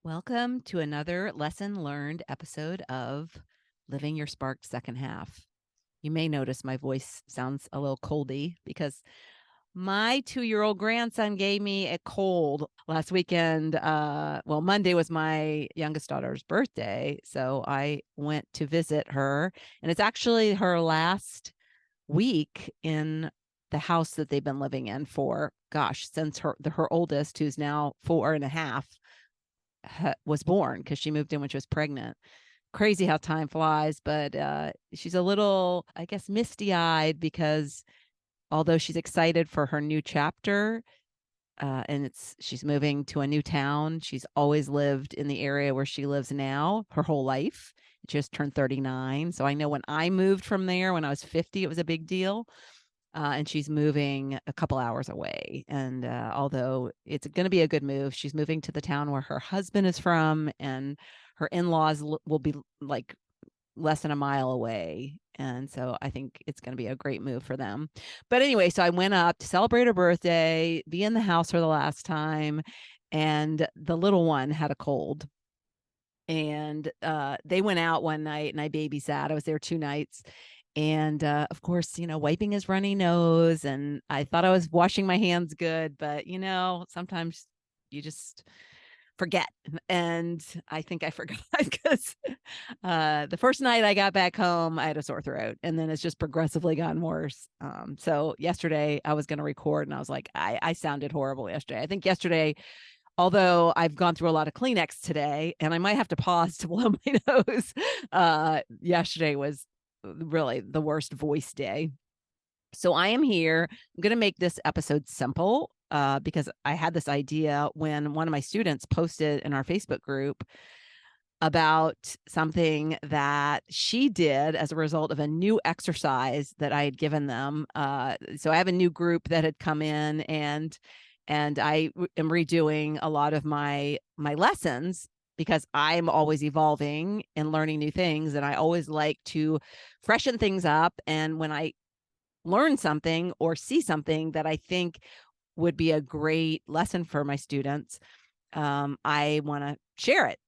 Welcome to another lesson learned episode of Living Your Sparked Second Half. You may notice my voice sounds a little coldy because my 2-year-old grandson gave me a cold last weekend. Monday was my youngest daughter's birthday. So I went to visit her, and it's actually her last week in the house that they've been living in for, since her oldest, who's now 4.5, was born, because she moved in when she was pregnant. Crazy how time flies, but she's a little, I guess, misty-eyed because although she's excited for her new chapter, and she's moving to a new town, she's always lived in the area where she lives now her whole life. She just turned 39. So I know when I moved from there when I was 50, it was a big deal. And she's moving a couple hours away. And although it's going to be a good move, she's moving to the town where her husband is from, and her in-laws will be like less than a mile away. And so I think it's going to be a great move for them. But anyway, so I went up to celebrate her birthday, be in the house for the last time, and the little one had a cold. And they went out one night and I babysat. I was there 2 nights. And of course, wiping his runny nose. And I thought I was washing my hands good, but sometimes you just forget. And I think I forgot because the first night I got back home, I had a sore throat, and then it's just progressively gotten worse. So yesterday I was going to record, and I was like, I sounded horrible yesterday. I think yesterday, although I've gone through a lot of Kleenex today, and I might have to pause to blow my nose, yesterday was really the worst voice day. So I am here. I'm going to make this episode simple because I had this idea when one of my students posted in our Facebook group about something that she did as a result of a new exercise that I had given them. So I have a new group that had come in, and I am redoing a lot of my lessons because I'm always evolving and learning new things, and I always like to freshen things up. And when I learn something or see something that I think would be a great lesson for my students, I want to share it.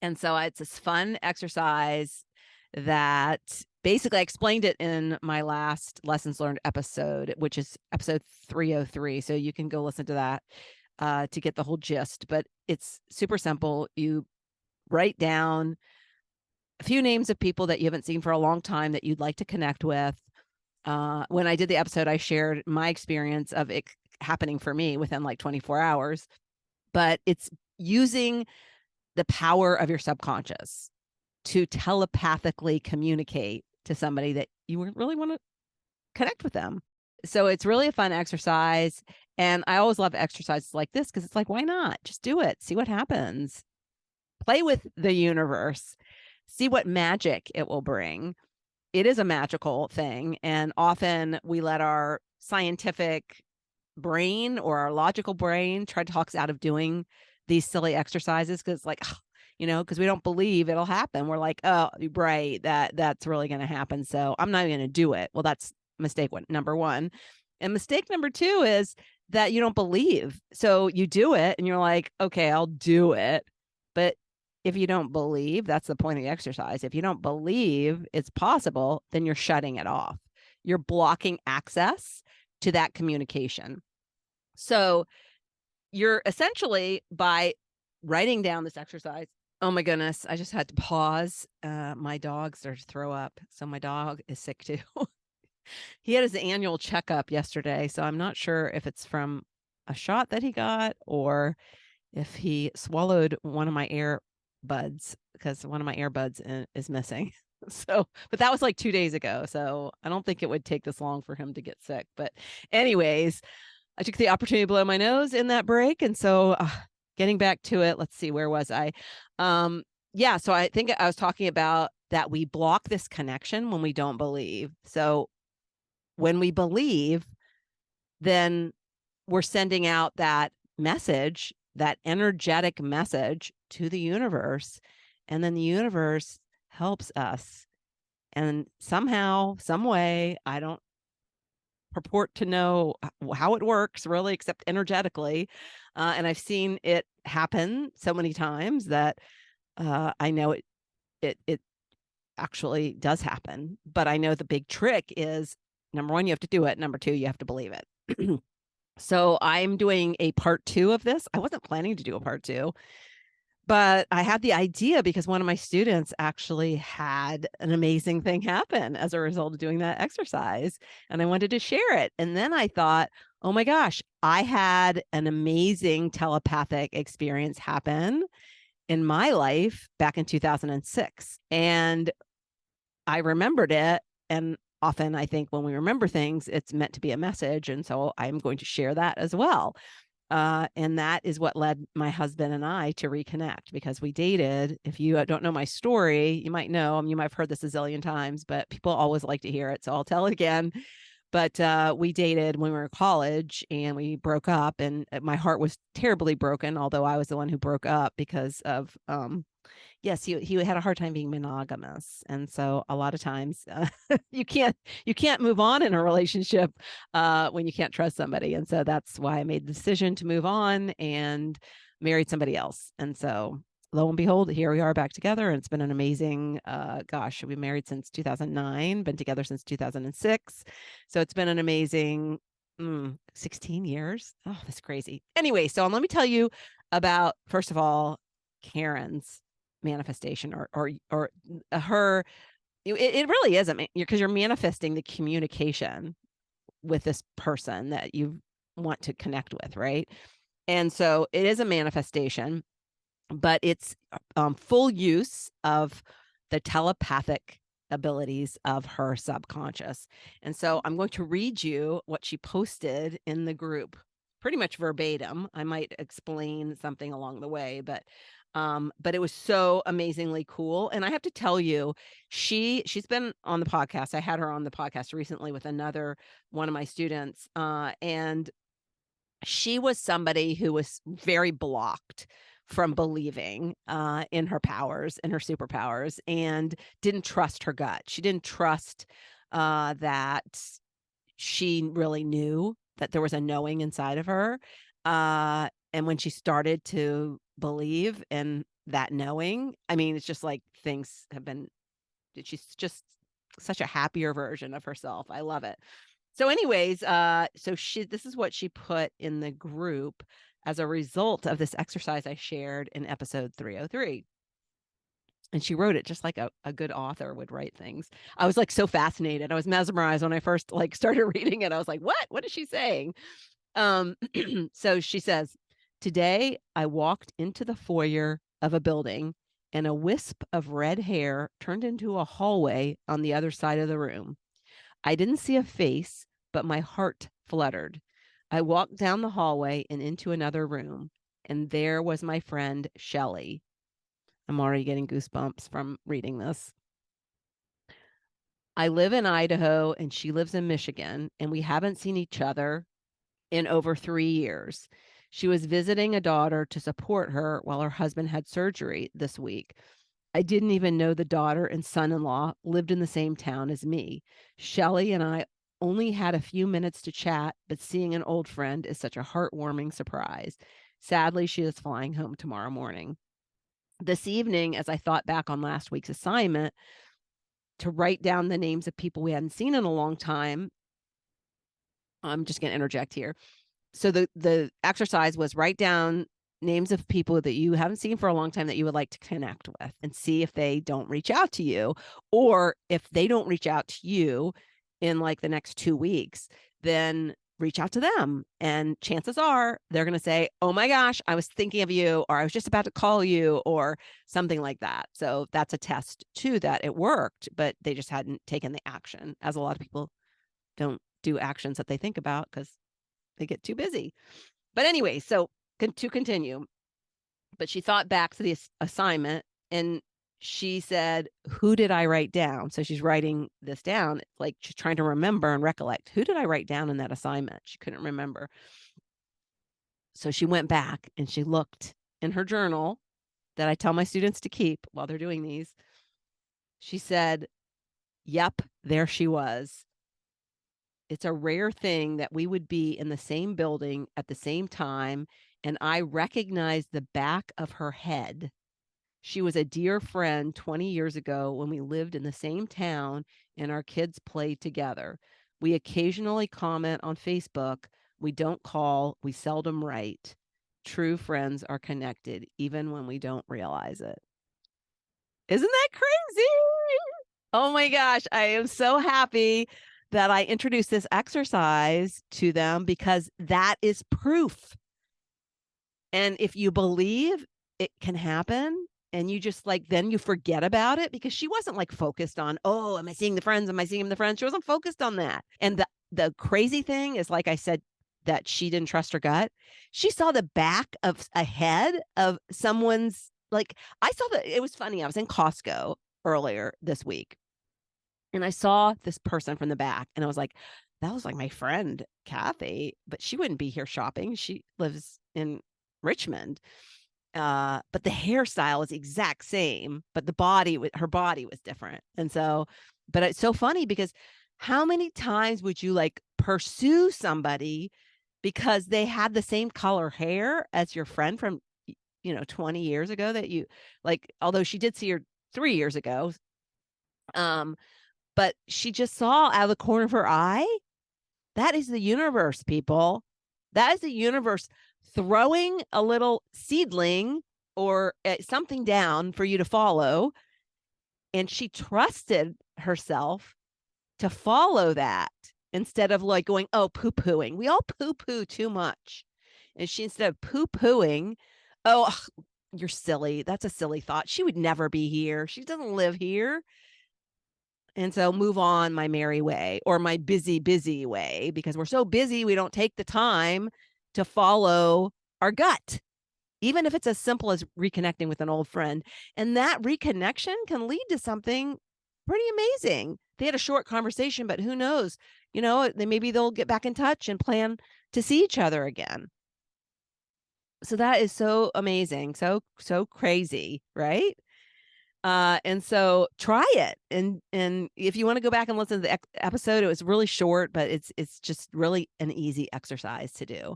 And so it's this fun exercise that basically I explained it in my last lessons learned episode, which is episode 303. So you can go listen to that to get the whole gist. But it's super simple. You write down a few names of people that you haven't seen for a long time that you'd like to connect with. When I did the episode, I shared my experience of it happening for me within like 24 hours. But it's using the power of your subconscious to telepathically communicate to somebody that you really want to connect with them. So it's really a fun exercise. And I always love exercises like this because it's like, why not? Just do it. See what happens. Play with the universe. See what magic it will bring. It is a magical thing. And often we let our scientific brain or our logical brain try to talk us out of doing these silly exercises because because we don't believe it'll happen. We're like, oh, right, that's really going to happen, so I'm not even going to do it. Well, that's mistake number one. And mistake number two is that you don't believe, so you do it and you're like, okay, I'll do it. But if you don't believe, that's the point of the exercise. If you don't believe it's possible, then you're shutting it off. You're blocking access to that communication. So you're essentially, by writing down this exercise. Oh my goodness, I just had to pause. My dog started to throw up. So my dog is sick too. He had his annual checkup yesterday. So I'm not sure if it's from a shot that he got or if he swallowed one of my earbuds, because one of my earbuds is missing. So, but that was like 2 days ago. So I don't think it would take this long for him to get sick. But anyways, I took the opportunity to blow my nose in that break. And so getting back to it, let's see, where was I? So I think I was talking about that we block this connection when we don't believe. So when we believe, then we're sending out that message, that energetic message to the universe. And then the universe helps us. And somehow, some way, I don't purport to know how it works really, except energetically. And I've seen it happen so many times that I know it actually does happen. But I know the big trick is, number one, you have to do it. Number two, you have to believe it. So I'm doing a part 2 of this. I wasn't planning to do a part 2, but I had the idea because one of my students actually had an amazing thing happen as a result of doing that exercise, and I wanted to share it. And then I thought, oh my gosh, I had an amazing telepathic experience happen in my life back in 2006. And I remembered it. And often I think when we remember things, it's meant to be a message. And so I'm going to share that as well. And that is what led my husband and I to reconnect, because we dated. If you don't know my story, you might know, you might have heard this a zillion times, but people always like to hear it. So I'll tell it again. But we dated when we were in college, and we broke up, and my heart was terribly broken, although I was the one who broke up because of yes, he had a hard time being monogamous, and so a lot of times you can't move on in a relationship when you can't trust somebody, and so that's why I made the decision to move on and married somebody else. And so lo and behold, here we are back together, and it's been an amazing. Gosh, we've been married since 2009, been together since 2006, so it's been an amazing 16 years. Oh, that's crazy. Anyway, so let me tell you about, first of all, Karen's manifestation, or her. It really is because you're manifesting the communication with this person that you want to connect with, right? And so it is a manifestation, but it's full use of the telepathic abilities of her subconscious. And so I'm going to read you what she posted in the group, pretty much verbatim. I might explain something along the way, but it was so amazingly cool. And I have to tell you, she's been on the podcast. I had her on the podcast recently with another one of my students, and she was somebody who was very blocked from believing in her powers and her superpowers, and didn't trust her gut. She didn't trust that she really knew that there was a knowing inside of her. And when she started to believe in that knowing, I mean, it's just like things have been, she's just such a happier version of herself. I love it. So anyways, this is what she put in the group as a result of this exercise I shared in episode 303. And she wrote it just like a good author would write things. I was like so fascinated. I was mesmerized when I first started reading it. I was like, what is she saying? So she says, today I walked into the foyer of a building, and a wisp of red hair turned into a hallway on the other side of the room. I didn't see a face, but my heart fluttered. I walked down the hallway and into another room, and there was my friend Shelley. I'm already getting goosebumps from reading this. I live in Idaho and she lives in Michigan, and we haven't seen each other in over 3 years. She was visiting a daughter to support her while her husband had surgery this week. I didn't even know the daughter and son-in-law lived in the same town as me. Shelley and I only had a few minutes to chat, but seeing an old friend is such a heartwarming surprise. Sadly, she is flying home tomorrow morning. This evening, as I thought back on last week's assignment to write down the names of people we hadn't seen in a long time, I'm just going to interject here. So the exercise was write down names of people that you haven't seen for a long time that you would like to connect with, and see if they don't reach out to you, or if they don't reach out to you in like the next 2 weeks, then reach out to them. And chances are they're going to say, oh my gosh, I was thinking of you, or I was just about to call you, or something like that. So that's a test too that it worked, but they just hadn't taken the action, as a lot of people don't do actions that they think about because they get too busy. But anyway, so to continue, but she thought back to the assignment, and she said, who did I write down? So she's writing this down, like she's trying to remember and recollect, who did I write down in that assignment? She couldn't remember. So she went back and she looked in her journal that I tell my students to keep while they're doing these. She said, yep, there she was. It's a rare thing that we would be in the same building at the same time, and I recognized the back of her head. She was a dear friend 20 years ago when we lived in the same town and our kids played together. We occasionally comment on Facebook. We don't call, we seldom write. True friends are connected, even when we don't realize it. Isn't that crazy? Oh my gosh, I am so happy that I introduced this exercise to them because that is proof. And if you believe it can happen and you just like, then you forget about it because she wasn't like focused on, oh, am I seeing the friends? Am I seeing the friends? She wasn't focused on that. And the crazy thing is, like I said, that she didn't trust her gut. She saw the back of a head of someone's, like, I saw that. It was funny. I was in Costco earlier this week and I saw this person from the back and I was like, that was like my friend Kathy, but she wouldn't be here shopping. She lives in Richmond. But the hairstyle is the exact same, but her body was different. And so, but it's so funny because how many times would you like pursue somebody because they had the same color hair as your friend from 20 years ago that you like, although she did see her 3 years ago. But she just saw out of the corner of her eye. That is the universe, people. That is the universe throwing a little seedling or something down for you to follow. And she trusted herself to follow that instead of like going, oh, poo-pooing. We all poo-poo too much. And she, instead of poo-pooing, oh, you're silly. That's a silly thought. She would never be here. She doesn't live here. And so move on my merry way or my busy, busy way, because we're so busy, we don't take the time to follow our gut, even if it's as simple as reconnecting with an old friend. And that reconnection can lead to something pretty amazing. They had a short conversation, but who knows? Maybe they'll get back in touch and plan to see each other again. So that is so amazing. So crazy, right? And so try it. And if you want to go back and listen to the episode, it was really short, but it's just really an easy exercise to do.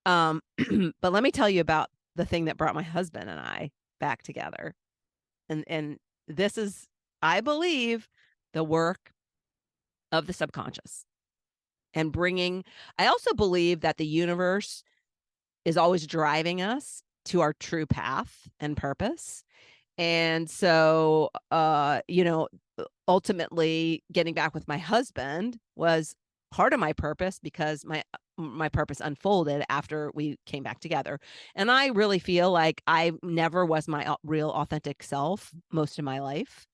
But let me tell you about the thing that brought my husband and I back together. And this is, I believe, the work of the subconscious and I also believe that the universe is always driving us to our true path and purpose. And so, ultimately getting back with my husband was part of my purpose because my purpose unfolded after we came back together. And I really feel like I never was my real authentic self most of my life,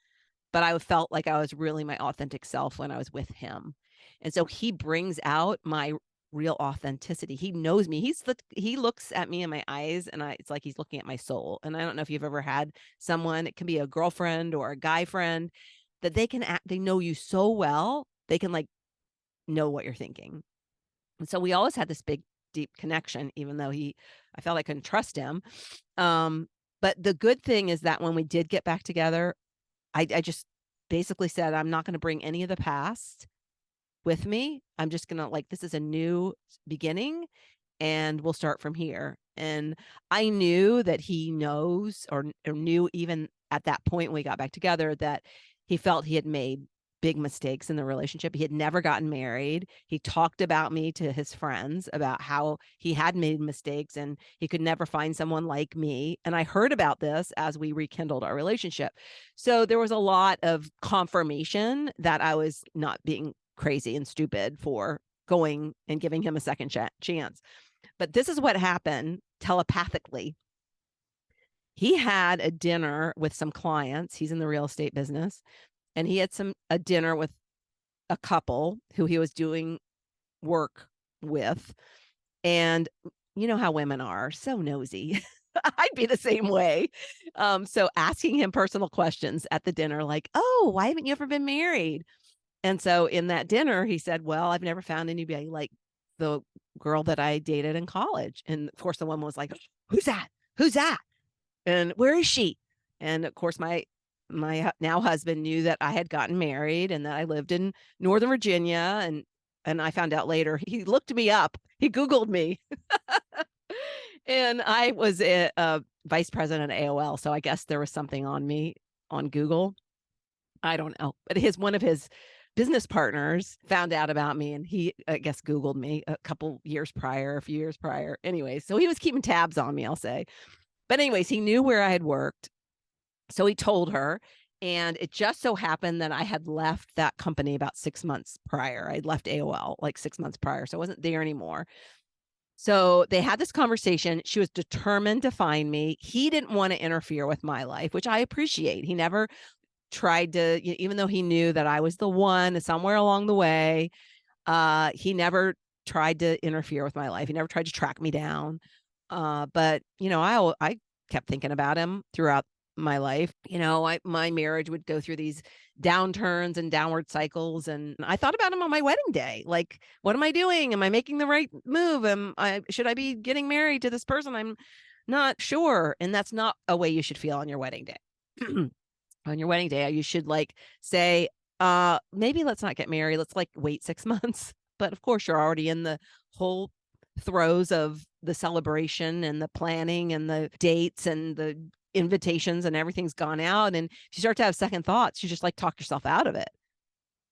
but I felt like I was really my authentic self when I was with him. And so he brings out my real authenticity. He knows me. He looks at me in my eyes and it's like he's looking at my soul. And I don't know if you've ever had someone, it can be a girlfriend or a guy friend, that they know you so well, they can like know what you're thinking. And so we always had this big, deep connection, even though I felt I couldn't trust him. But the good thing is that when we did get back together, I just basically said, I'm not going to bring any of the past with me. I'm just going to this is a new beginning and we'll start from here. And I knew that he knows or knew even at that point when we got back together that he felt he had made big mistakes in the relationship. He had never gotten married. He talked about me to his friends about how he had made mistakes and he could never find someone like me. And I heard about this as we rekindled our relationship. So there was a lot of confirmation that I was not being crazy and stupid for going and giving him a second chance. But this is what happened telepathically. He had a dinner with some clients. He's in the real estate business. And he had a dinner with a couple who he was doing work with. And you know how women are, so nosy. I'd be the same way. So asking him personal questions at the dinner, like, oh, why haven't you ever been married? And so in that dinner, he said, well, I've never found anybody like the girl that I dated in college. And of course, the woman was like, who's that? Who's that? And where is she? And of course, my now husband knew that I had gotten married and that I lived in Northern Virginia. And And I found out later, he looked me up. He Googled me. And I was a vice president at AOL. So I guess there was something on me on Google. I don't know. But one of his business partners found out about me, and he, I guess, Googled me a few years prior. Anyway, so he was keeping tabs on me, I'll say. But anyways, he knew where I had worked. So he told her, and it just so happened that I had left that company about 6 months prior. I'd left AOL like 6 months prior, so I wasn't there anymore. So they had this conversation. She was determined to find me. He didn't want to interfere with my life, which I appreciate. He never tried to, even though he knew that I was the one somewhere along the way, he never tried to interfere with my life. He never tried to track me down. But I kept thinking about him throughout my life. My marriage would go through these downturns and downward cycles, and I thought about him on my wedding day. Like, what am I doing? Am I making the right move? Should I be getting married to this person? I'm not sure. And that's not a way you should feel on your wedding day. On your wedding day, you should say, maybe let's not get married. Let's wait 6 months. But of course, you're already in the whole throes of the celebration and the planning and the dates and the invitations, and everything's gone out. And if you start to have second thoughts, you just talk yourself out of it.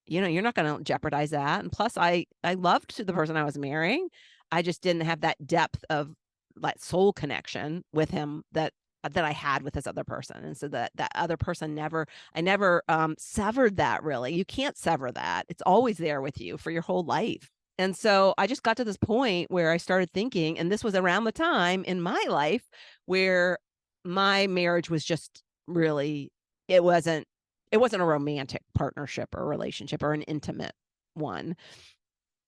You're not going to jeopardize that. And plus, I loved the person I was marrying. I just didn't have that depth of that soul connection with him that I had with this other person. And so that other person I never severed that. Really, you can't sever that. It's always there with you for your whole life. And so I just got to this point where I started thinking, and this was around the time in my life where my marriage was just really, it wasn't a romantic partnership or relationship or an intimate one.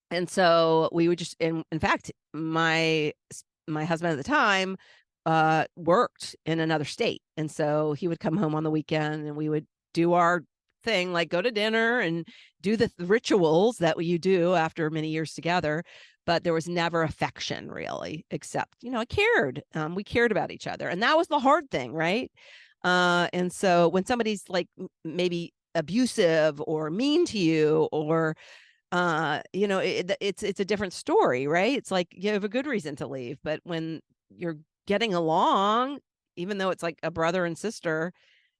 And so we would just, in fact, my husband at the time worked in another state. And so he would come home on the weekend, and we would do our thing, go to dinner and do the rituals that you do after many years together. But there was never affection, really, except, I cared. We cared about each other. And that was the hard thing, right? And so when somebody's maybe abusive or mean to you, or it's a different story, right? It's you have a good reason to leave. But when you're getting along, even though it's a brother and sister,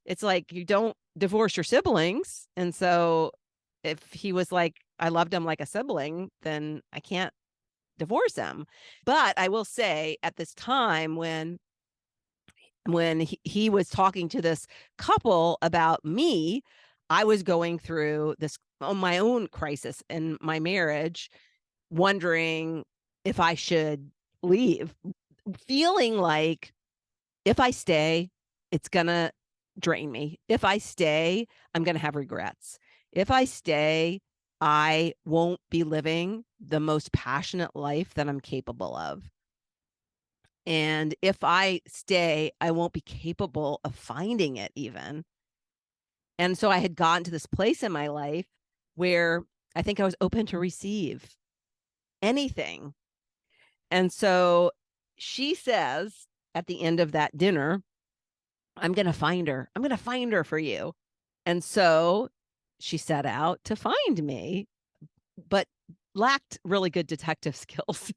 it's you don't divorce your siblings. And so if he was I loved him like a sibling, then I can't divorce him. But I will say, at this time when he was talking to this couple about me, I was going through this on my own crisis in my marriage, wondering if I should leave, feeling like if I stay, it's going to drain me. If I stay, I'm going to have regrets. If I stay, I won't be living the most passionate life that I'm capable of. And if I stay, I won't be capable of finding it even. And so I had gotten to this place in my life where I think I was open to receive anything. And so she says at the end of that dinner, I'm going to find her. I'm going to find her for you. And so she set out to find me, but lacked really good detective skills.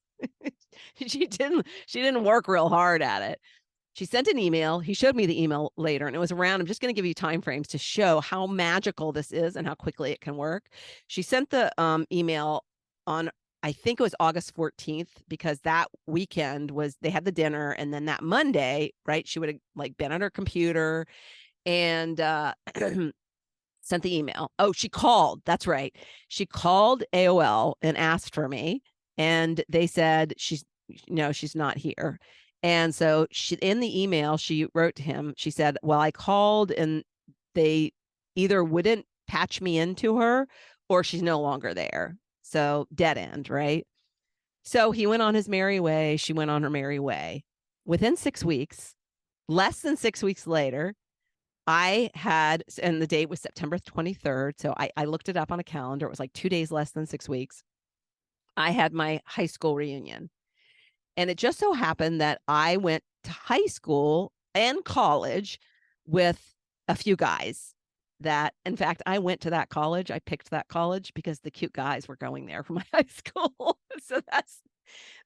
She didn't work real hard at it. She sent an email. He showed me the email later, and it was around, I'm just going to give you time frames to show how magical this is and how quickly it can work. She sent the email on, I think it was August 14th, because that weekend they had the dinner. And then that Monday, right, she would have been on her computer and sent the email. Oh, she called. That's right. She called AOL and asked for me. And they said, she's not here. And so in the email, she wrote to him, she said, well, I called and they either wouldn't patch me into her or she's no longer there. So dead end, right? So he went on his merry way. She went on her merry way. Within 6 weeks, less than 6 weeks later, and the date was September 23rd. So I looked it up on a calendar. It was 2 days less than 6 weeks. I had my high school reunion. And it just so happened that I went to high school and college with a few guys. that, in fact, I went to that college. I picked that college because the cute guys were going there from my high school. So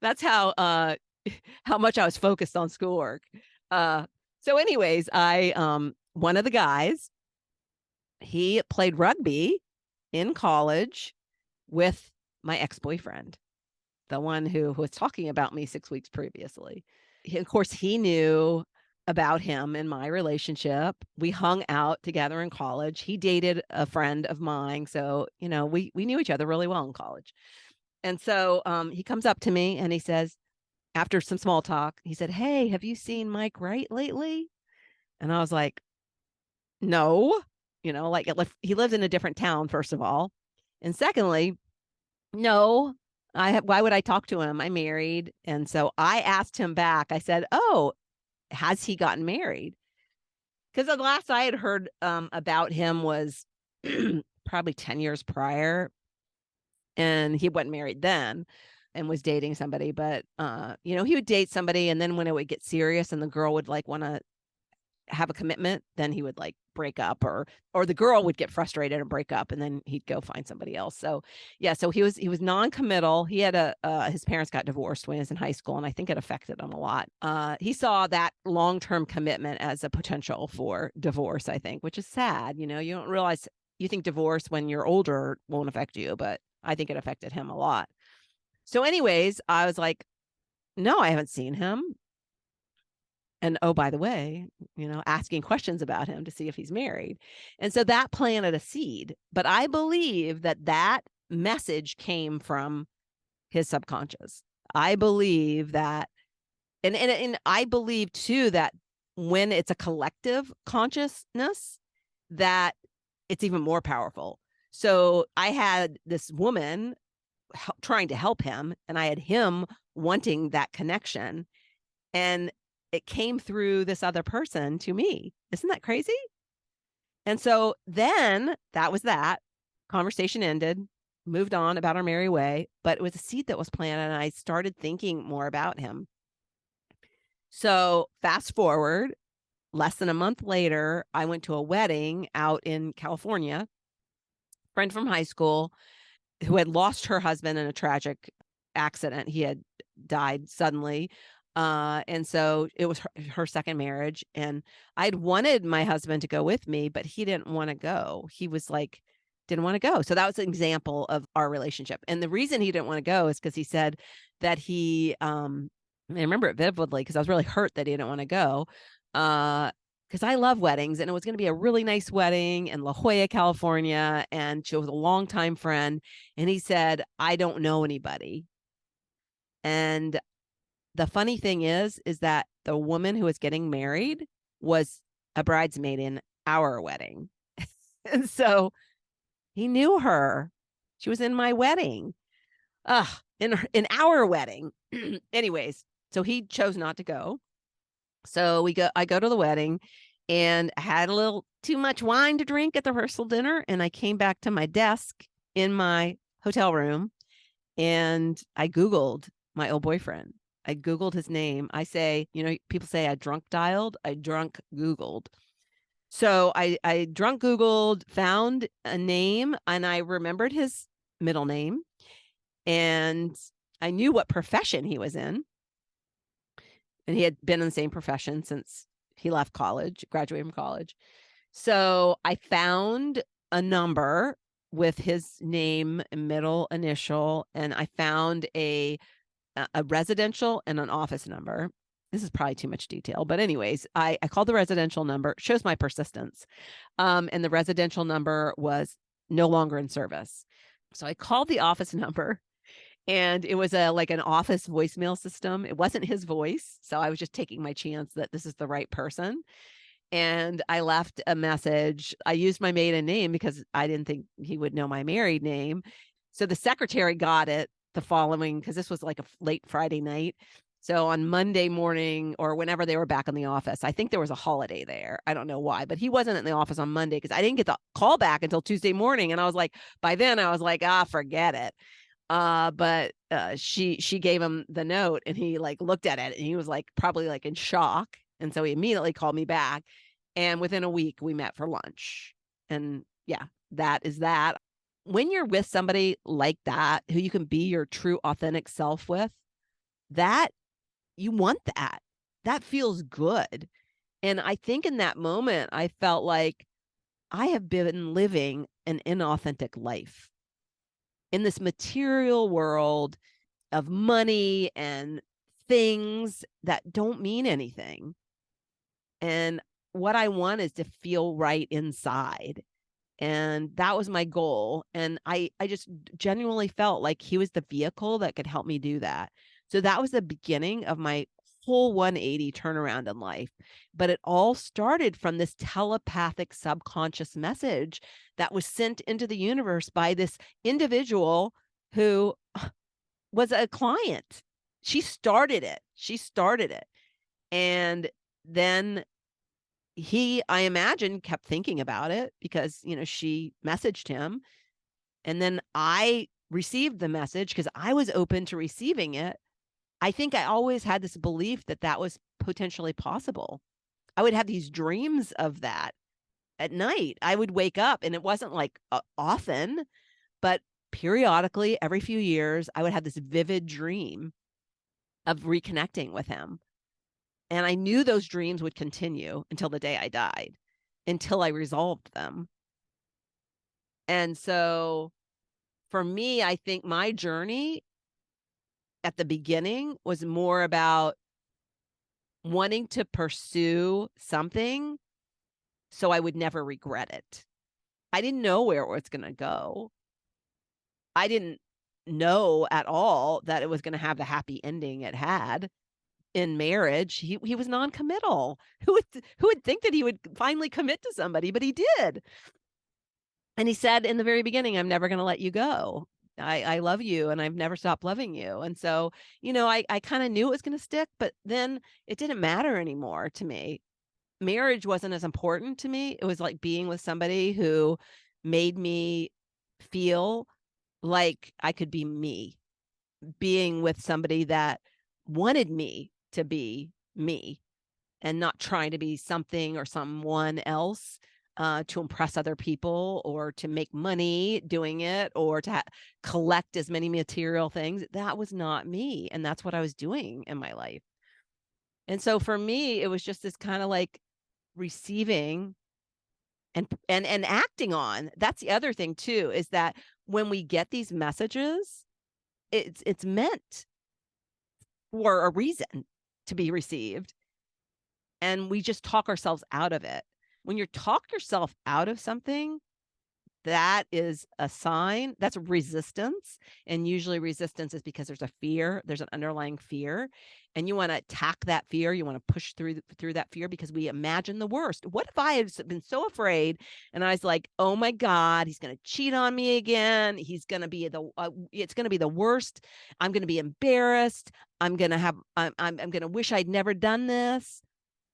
that's how much I was focused on schoolwork. So anyways, I one of the guys, he played rugby in college with my ex-boyfriend, the one who was talking about me 6 weeks previously. Of course, he knew about him and my relationship. We hung out together in college. He dated a friend of mine, so, we knew each other really well in college. And so, he comes up to me and he says, after some small talk, he said, "Hey, have you seen Mike Wright lately?" And I was like, "No." Like, he lives in a different town, first of all. And secondly, no, why would I talk to him? I'm married. And so I asked him back. I said, "Oh, has he gotten married?" Because the last I had heard about him was probably 10 years prior. And he wasn't married then and was dating somebody. But, he would date somebody. And then when it would get serious and the girl would like want to have a commitment, then he would like break up, or the girl would get frustrated and break up, and then he'd go find somebody else. So yeah, so he was non-committal. He had his parents got divorced when he was in high school, and I think it affected him a lot. He saw that long-term commitment as a potential for divorce, I think, which is sad. You don't realize, you think divorce when you're older won't affect you, but I think it affected him a lot. So anyways, I was like, no, I haven't seen him. And oh, by the way, asking questions about him to see if he's married. And so that planted a seed. But I believe that message came from his subconscious. I believe that, and I believe too that when it's a collective consciousness, that it's even more powerful. So I had this woman trying to help him, and I had him wanting that connection. And it came through this other person to me. Isn't that crazy? And so then that was that. Conversation ended, moved on about our merry way, but it was a seed that was planted, and I started thinking more about him. So fast forward, less than a month later, I went to a wedding out in California. Friend from high school who had lost her husband in a tragic accident. He had died suddenly. And so it was her second marriage. And I'd wanted my husband to go with me, but he didn't want to go. He was like, didn't want to go. So that was an example of our relationship. And the reason he didn't want to go is because he said that I remember it vividly because I was really hurt that he didn't want to go. Because I love weddings, and it was going to be a really nice wedding in La Jolla, California. And she was a longtime friend. And he said, "I don't know anybody." And the funny thing is that the woman who was getting married was a bridesmaid in our wedding. And so he knew her. She was in my wedding. In our wedding. Anyways, so he chose not to go. So I go to the wedding, and I had a little too much wine to drink at the rehearsal dinner. And I came back to my desk in my hotel room, and I Googled my old boyfriend. I Googled his name. I say, people say I drunk dialed, I drunk Googled. So I drunk Googled, found a name, and I remembered his middle name, and I knew what profession he was in. And he had been in the same profession since he left college, graduated from college. So I found a number with his name, middle initial, and I found a residential and an office number. This is probably too much detail, but anyways, I called the residential number. Shows my persistence. And the residential number was no longer in service. So I called the office number, and it was like an office voicemail system. It wasn't his voice, so I was just taking my chance that this is the right person. And I left a message. I used my maiden name because I didn't think he would know my married name. So the secretary got it the following, because this was like a late Friday night. So on Monday morning, or whenever they were back in the office, I think there was a holiday there. I don't know why, but he wasn't in the office on Monday because I didn't get the call back until Tuesday morning. And I was like, by then I was like, forget it. But she gave him the note, and he like looked at it, and he was like probably like in shock. And so he immediately called me back, and within a week we met for lunch. And yeah, that is that. When you're with somebody like that, who you can be your true authentic self with, that you want that. That feels good. And I think in that moment, I felt like I have been living an inauthentic life in this material world of money and things that don't mean anything. And what I want is to feel right inside. And that was my goal. And I just genuinely felt like he was the vehicle that could help me do that. So that was the beginning of my whole 180 turnaround in life. But it all started from this telepathic subconscious message that was sent into the universe by this individual who was a client. She started it. She started it. And then he, I imagine, kept thinking about it because, she messaged him. And then I received the message because I was open to receiving it. I think I always had this belief that that was potentially possible. I would have these dreams of that at night. I would wake up and it wasn't like often, but periodically, every few years, I would have this vivid dream of reconnecting with him. And I knew those dreams would continue until the day I died, until I resolved them. And so for me, I think my journey at the beginning was more about wanting to pursue something so I would never regret it. I didn't know where it was going to go. I didn't know at all that it was going to have the happy ending it had in marriage. He was non-committal. Who would think that he would finally commit to somebody, but he did. And he said in the very beginning, I'm never going to let you go. I love you and I've never stopped loving you. And so, I kind of knew it was going to stick, but then it didn't matter anymore to me. Marriage wasn't as important to me. It was like being with somebody who made me feel like I could be me, being with somebody that wanted me to be me and not trying to be something or someone else to impress other people or to make money doing it or to collect as many material things. That was not me. And that's what I was doing in my life. And so for me, it was just this kind of like receiving and acting on. That's the other thing too, is that when we get these messages, it's meant for a reason to be received. And we just talk ourselves out of it. When you talk yourself out of something, that is a sign. That's resistance. And usually resistance is because there's a fear, there's an underlying fear. And you want to attack that fear. You want to push through that fear because we imagine the worst. What if I had been so afraid and I was like, oh my God, he's going to cheat on me again. He's going to be it's going to be the worst. I'm going to be embarrassed. I'm going to wish I'd never done this.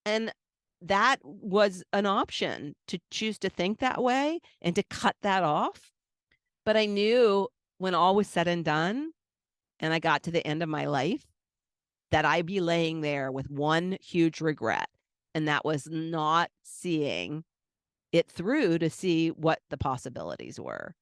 And that was an option to choose to think that way and to cut that off. But I knew when all was said and done, and I got to the end of my life, that I'd be laying there with one huge regret. And that was not seeing it through to see what the possibilities were.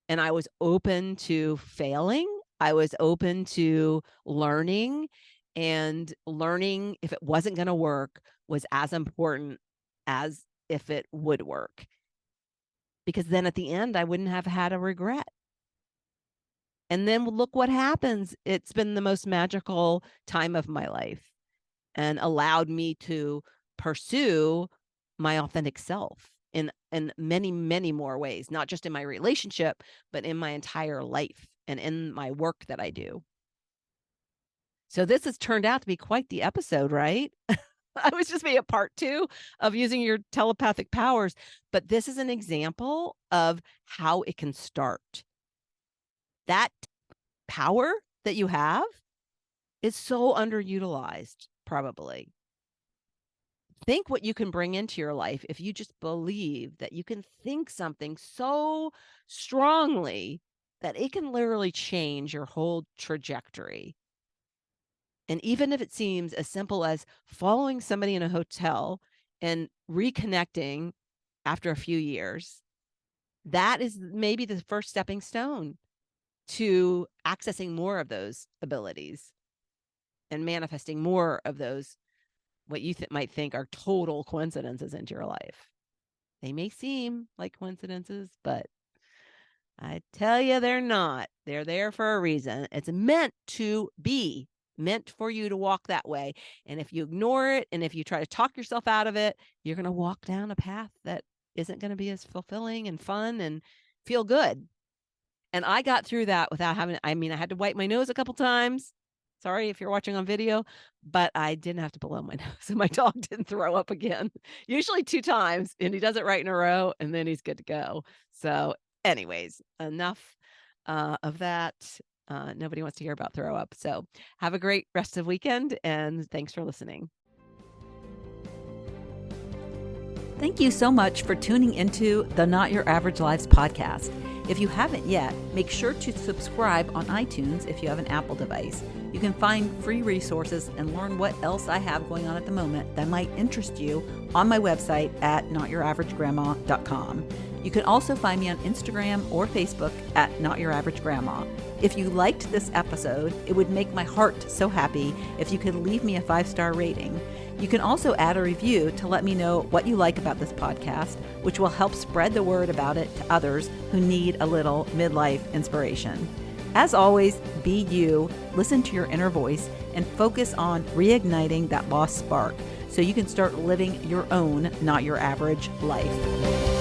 And I was open to failing. I was open to learning, and learning if it wasn't going to work was as important as if it would work. Because then at the end, I wouldn't have had a regret. And then look what happens. It's been the most magical time of my life and allowed me to pursue my authentic self in many, many more ways, not just in my relationship, but in my entire life and in my work that I do. So this has turned out to be quite the episode, right? I was just being a part 2 of using your telepathic powers, but this is an example of how it can start. That power that you have is so underutilized, probably. Think what you can bring into your life if you just believe that you can think something so strongly that it can literally change your whole trajectory. And even if it seems as simple as following somebody in a hotel and reconnecting after a few years, that is maybe the first stepping stone to accessing more of those abilities and manifesting more of those, what you might think are total coincidences into your life. They may seem like coincidences, but I tell you, they're not. They're there for a reason. It's meant to be, meant for you to walk that way. And if you ignore it, and if you try to talk yourself out of it, you're going to walk down a path that isn't going to be as fulfilling and fun and feel good. And I got through that without having, I had to wipe my nose a couple times. Sorry if you're watching on video, but I didn't have to blow my nose, and my dog didn't throw up again. Usually 2 times, and he does it right in a row, and then he's good to go. So anyways, enough of that. Nobody wants to hear about throw up. So have a great rest of the weekend, and thanks for listening. Thank you so much for tuning into the Not Your Average Lives podcast. If you haven't yet, make sure to subscribe on iTunes if you have an Apple device. You can find free resources and learn what else I have going on at the moment that might interest you on my website at notyouraveragegrandma.com. You can also find me on Instagram or Facebook at Not Your Average Grandma. If you liked this episode, it would make my heart so happy if you could leave me a 5-star rating. You can also add a review to let me know what you like about this podcast, which will help spread the word about it to others who need a little midlife inspiration. As always, be you, listen to your inner voice, and focus on reigniting that lost spark so you can start living your own, not your average life.